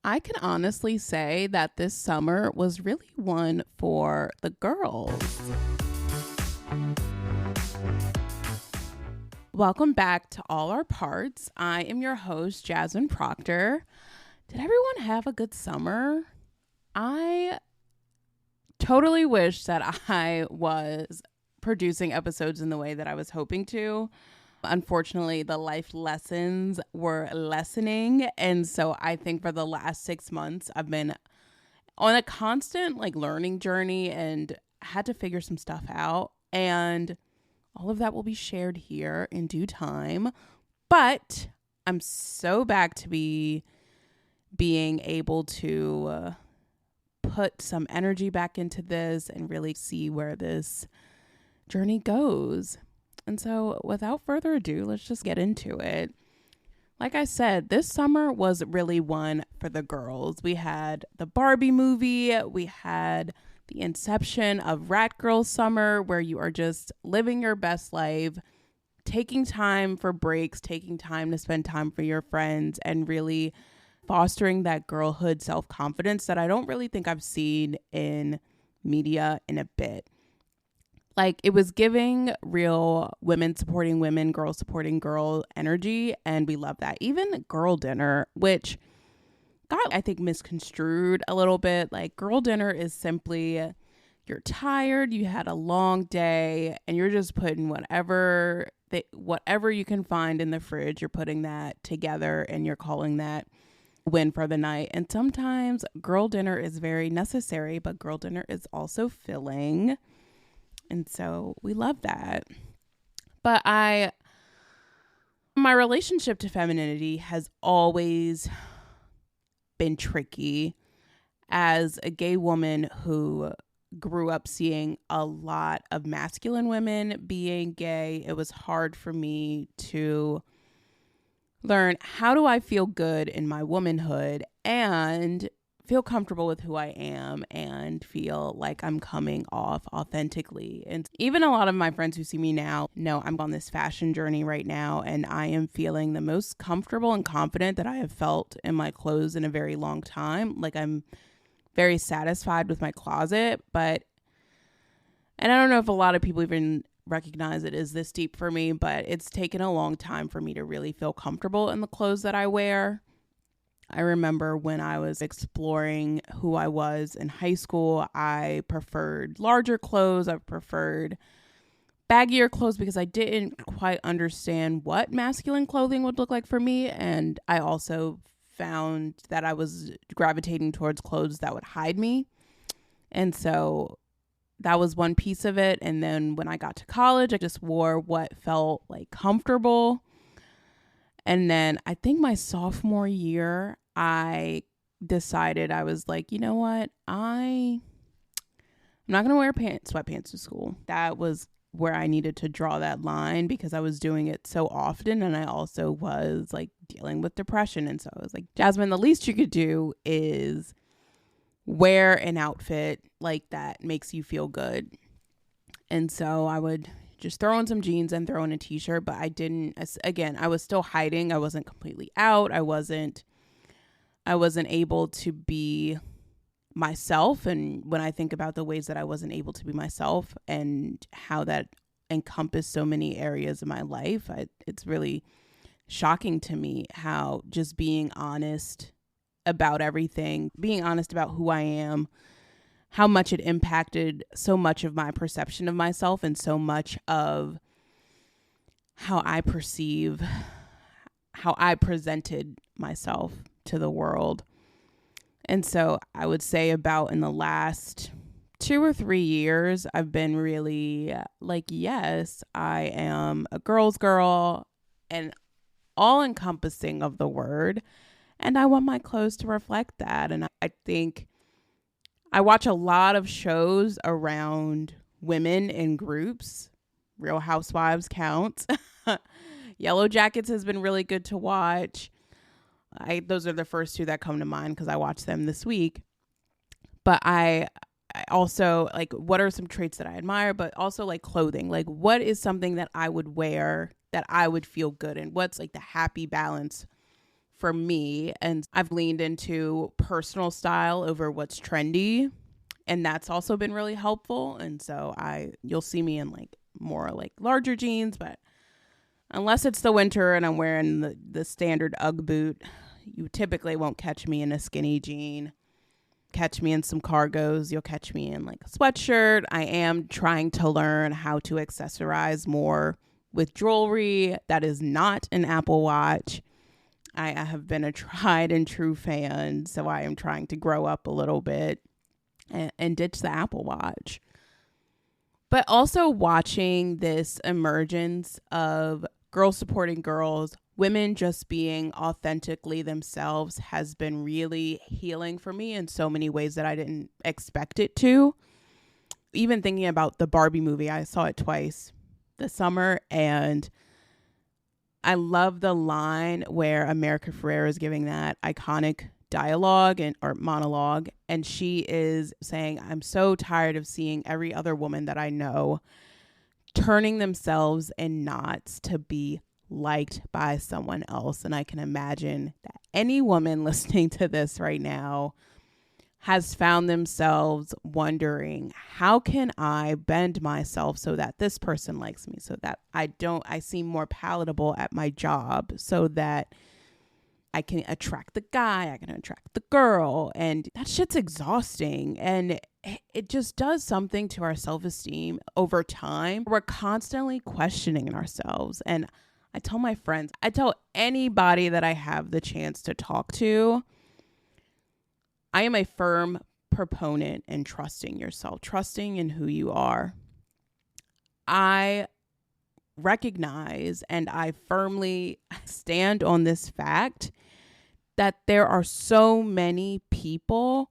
I can honestly say that this summer was really one for the girls. Welcome back to All Our Parts. I am your host, Jasmine Proctor. Did everyone have a good summer? I totally wish that I was producing episodes in the way that I was hoping to. Unfortunately, the life lessons were lessening. And so I think for the last 6 months, I've been on a constant learning journey and had to figure some stuff out. And all of that will be shared here in due time. But I'm so back to being able to put some energy back into this and really see where this journey goes. And so without further ado, let's just get into it. Like I said, this summer was really one for the girls. We had the Barbie movie. We had the inception of Rat Girl Summer, where you are just living your best life, taking time for breaks, taking time to spend time for your friends, and really fostering that girlhood self-confidence that I don't really think I've seen in media in a bit. It was giving real women supporting women, girls supporting girl energy, and we love that. Even girl dinner, which got, I think, misconstrued a little bit. Girl dinner is simply you're tired, you had a long day, and you're just putting whatever you can find in the fridge, you're putting that together, and you're calling that win for the night. And sometimes girl dinner is very necessary, but girl dinner is also filling. And so we love that. But my relationship to femininity has always been tricky. As a gay woman who grew up seeing a lot of masculine women being gay, it was hard for me to learn, how do I feel good in my womanhood and feel comfortable with who I am and feel like I'm coming off authentically. And even a lot of my friends who see me now know I'm on this fashion journey right now, and I am feeling the most comfortable and confident that I have felt in my clothes in a very long time. I'm very satisfied with my closet, and I don't know if a lot of people even recognize it is this deep for me, but it's taken a long time for me to really feel comfortable in the clothes that I wear. I remember when I was exploring who I was in high school, I preferred larger clothes. I preferred baggier clothes because I didn't quite understand what masculine clothing would look like for me. And I also found that I was gravitating towards clothes that would hide me. And so that was one piece of it. And then when I got to college, I just wore what felt comfortable. And then I think my sophomore year, I decided, I was like, you know what? I'm not going to wear sweatpants to school. That was where I needed to draw that line because I was doing it so often. And I also was dealing with depression. And so I was like, Jasmine, the least you could do is wear an outfit that makes you feel good. And so I would just throw in some jeans and throw in a t-shirt, but I was still hiding. I wasn't completely out. I wasn't able to be myself. And when I think about the ways that I wasn't able to be myself and how that encompassed so many areas of my life, it's really shocking to me how just being honest about everything, being honest about who I am, how much it impacted so much of my perception of myself and so much of how I presented myself to the world. And so I would say about in the last 2 or 3 years, I've been really yes, I am a girl's girl and all encompassing of the word. And I want my clothes to reflect that. And I think I watch a lot of shows around women in groups. Real Housewives counts. Yellow Jackets has been really good to watch. Those are the first two that come to mind because I watched them this week. But I also what are some traits that I admire, but also clothing. What is something that I would wear that I would feel good in? What's the happy balance for me, and I've leaned into personal style over what's trendy, and that's also been really helpful. And so you'll see me in like more like larger jeans, but unless it's the winter and I'm wearing the standard Ugg boot, you typically won't catch me in a skinny jean. Catch me in some cargos. You'll catch me in like a sweatshirt. I am trying to learn how to accessorize more with jewelry that is not an Apple Watch. I have been a tried and true fan, so I am trying to grow up a little bit and ditch the Apple Watch. But also watching this emergence of girls supporting girls, women just being authentically themselves has been really healing for me in so many ways that I didn't expect it to. Even thinking about the Barbie movie, I saw it twice this summer, and I love the line where America Ferrera is giving that iconic dialogue or monologue, and she is saying, I'm so tired of seeing every other woman that I know turning themselves in knots to be liked by someone else. And I can imagine that any woman listening to this right now has found themselves wondering, how can I bend myself so that this person likes me, so that I seem more palatable at my job, so that I can attract the guy, I can attract the girl. And that shit's exhausting. And it just does something to our self-esteem over time. We're constantly questioning ourselves. And I tell my friends, I tell anybody that I have the chance to talk to, I am a firm proponent in trusting yourself, trusting in who you are. I recognize and I firmly stand on this fact that there are so many people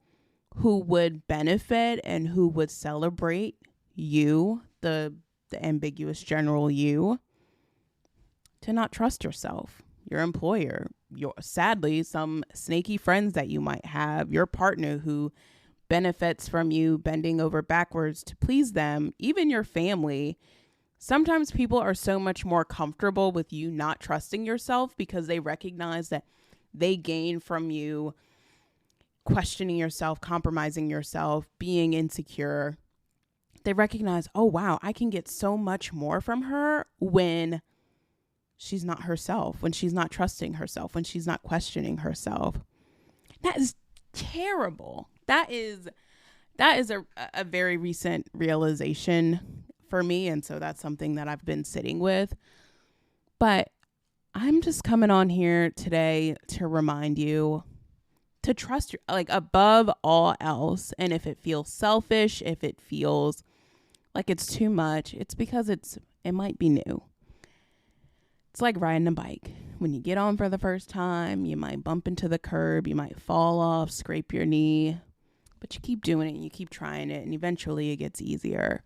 who would benefit and who would celebrate you, the ambiguous general you, to not trust yourself, your employer, sadly, some snaky friends that you might have, your partner who benefits from you bending over backwards to please them, even your family. Sometimes people are so much more comfortable with you not trusting yourself because they recognize that they gain from you questioning yourself, compromising yourself, being insecure. They recognize, oh, wow, I can get so much more from her when she's not herself, when she's not trusting herself, when she's not questioning herself. That is terrible. That is a very recent realization for me. And so that's something that I've been sitting with. But I'm just coming on here today to remind you to trust above all else. And if it feels selfish, if it feels like it's too much, it's because it might be new. It's like riding a bike. When you get on for the first time, you might bump into the curb, you might fall off, scrape your knee, but you keep doing it and you keep trying it, and eventually it gets easier.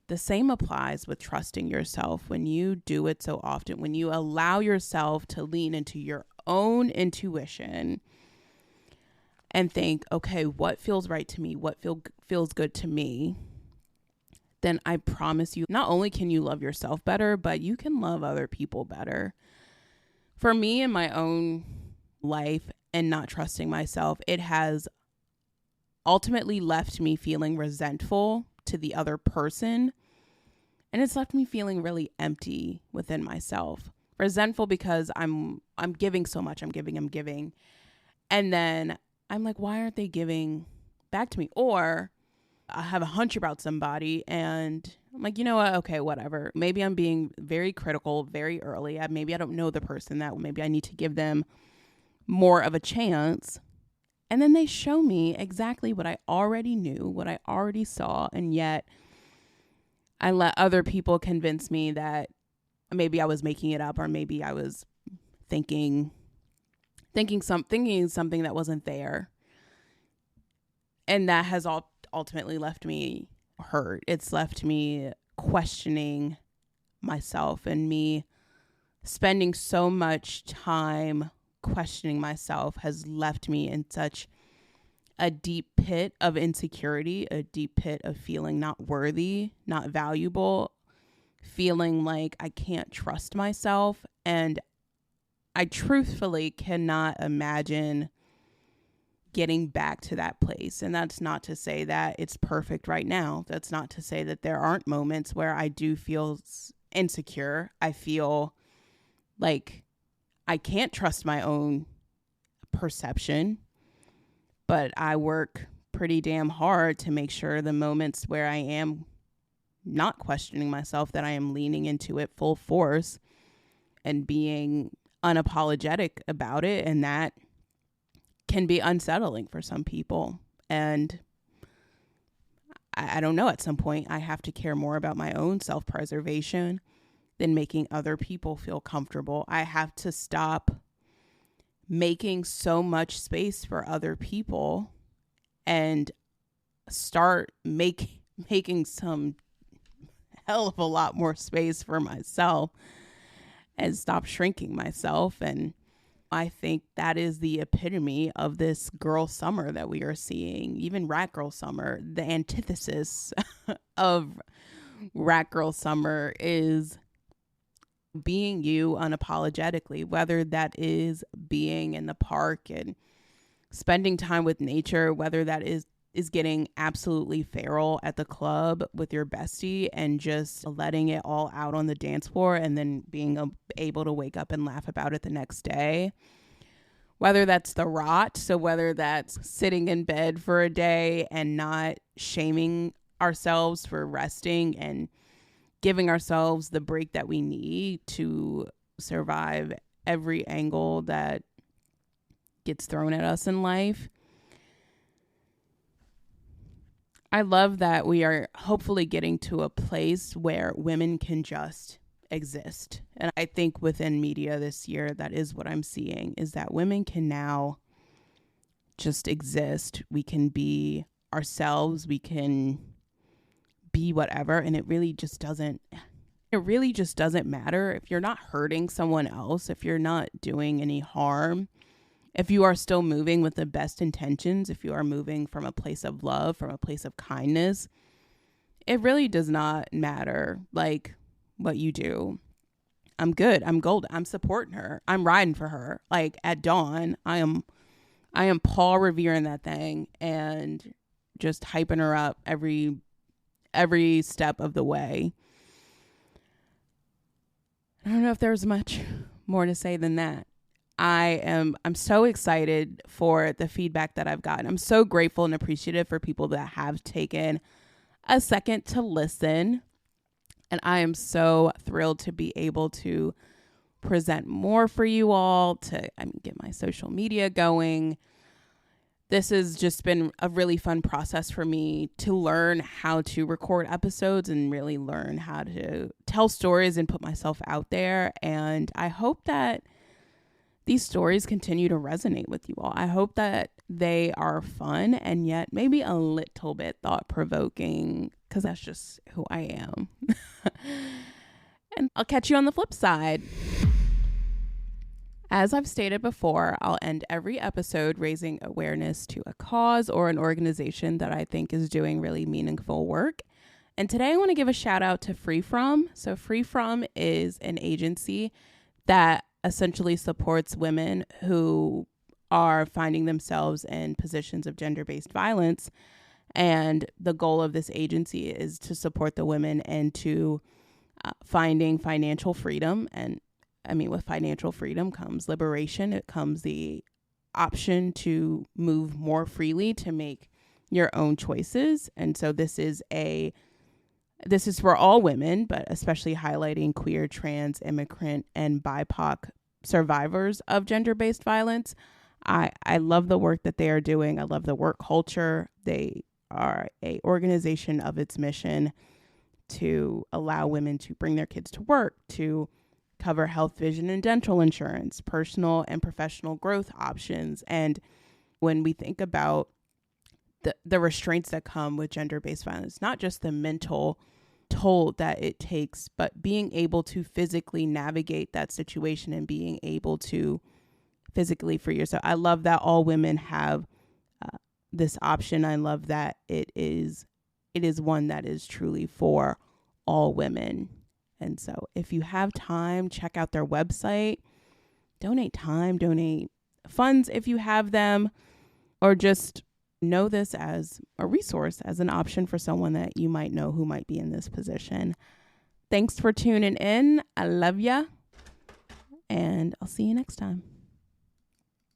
The same applies with trusting yourself. When you do it so often, when you allow yourself to lean into your own intuition and think, okay, what feels right to me? What feels good to me? Then I promise you, not only can you love yourself better, but you can love other people better. For me in my own life and not trusting myself, it has ultimately left me feeling resentful to the other person. And it's left me feeling really empty within myself. Resentful because I'm giving so much. I'm giving. And then I'm like, why aren't they giving back to me? Or I have a hunch about somebody and I'm like, you know what? Okay, whatever. Maybe I'm being very critical very early. Maybe I don't know the person that maybe I need to give them more of a chance. And then they show me exactly what I already knew, what I already saw. And yet I let other people convince me that maybe I was making it up, or maybe I was thinking something that wasn't there. And that has ultimately left me hurt. It's left me questioning myself, and me spending so much time questioning myself has left me in such a deep pit of insecurity, a deep pit of feeling not worthy, not valuable, feeling like I can't trust myself. And I truthfully cannot imagine getting back to that place. And that's not to say that it's perfect right now. That's not to say that there aren't moments where I do feel insecure. I feel like I can't trust my own perception, but I work pretty damn hard to make sure the moments where I am not questioning myself, that I am leaning into it full force and being unapologetic about it. And that can be unsettling for some people. And I don't know, at some point I have to care more about my own self-preservation than making other people feel comfortable. I have to stop making so much space for other people and start making some hell of a lot more space for myself and stop shrinking myself. And I think that is the epitome of this girl summer that we are seeing, even rat girl summer. The antithesis of rat girl summer is being you unapologetically, whether that is being in the park and spending time with nature, whether that is getting absolutely feral at the club with your bestie and just letting it all out on the dance floor and then being able to wake up and laugh about it the next day. Whether that's the rot, so whether that's sitting in bed for a day and not shaming ourselves for resting and giving ourselves the break that we need to survive every angle that gets thrown at us in life. I love that we are hopefully getting to a place where women can just exist. And I think within media this year, that is what I'm seeing, is that women can now just exist. We can be ourselves. We can be whatever. And it really just doesn't matter if you're not hurting someone else, if you're not doing any harm, if you are still moving with the best intentions, if you are moving from a place of love, from a place of kindness. It really does not matter like what you do. I'm good. I'm golden. I'm supporting her. I'm riding for her. Like at dawn, I am Paul revering that thing and just hyping her up every step of the way. I don't know if there's much more to say than that. I'm so excited for the feedback that I've gotten. I'm so grateful and appreciative for people that have taken a second to listen. And I am so thrilled to be able to present more for you all, to get my social media going. This has just been a really fun process for me to learn how to record episodes and really learn how to tell stories and put myself out there. And I hope that these stories continue to resonate with you all. I hope that they are fun and yet maybe a little bit thought-provoking, because that's just who I am. And I'll catch you on the flip side. As I've stated before, I'll end every episode raising awareness to a cause or an organization that I think is doing really meaningful work. And today I want to give a shout out to Free From. So Free From is an agency that essentially supports women who are finding themselves in positions of gender-based violence. And the goal of this agency is to support the women into finding financial freedom. And with financial freedom comes liberation. It comes the option to move more freely, to make your own choices. And so this is for all women, but especially highlighting queer, trans, immigrant, and BIPOC survivors of gender-based violence. I love the work that they are doing. I love the work culture. They are an organization of its mission to allow women to bring their kids to work, to cover health, vision, and dental insurance, personal and professional growth options. And when we think about the restraints that come with gender-based violence, not just the mental toll that it takes, but being able to physically navigate that situation and being able to physically free yourself. I love that all women have this option. I love that it is one that is truly for all women. And so if you have time, check out their website. donate time, donate funds if you have them, or just know this as a resource, as an option for someone that you might know who might be in this position. Thanks for tuning in. I love ya. And I'll see you next time.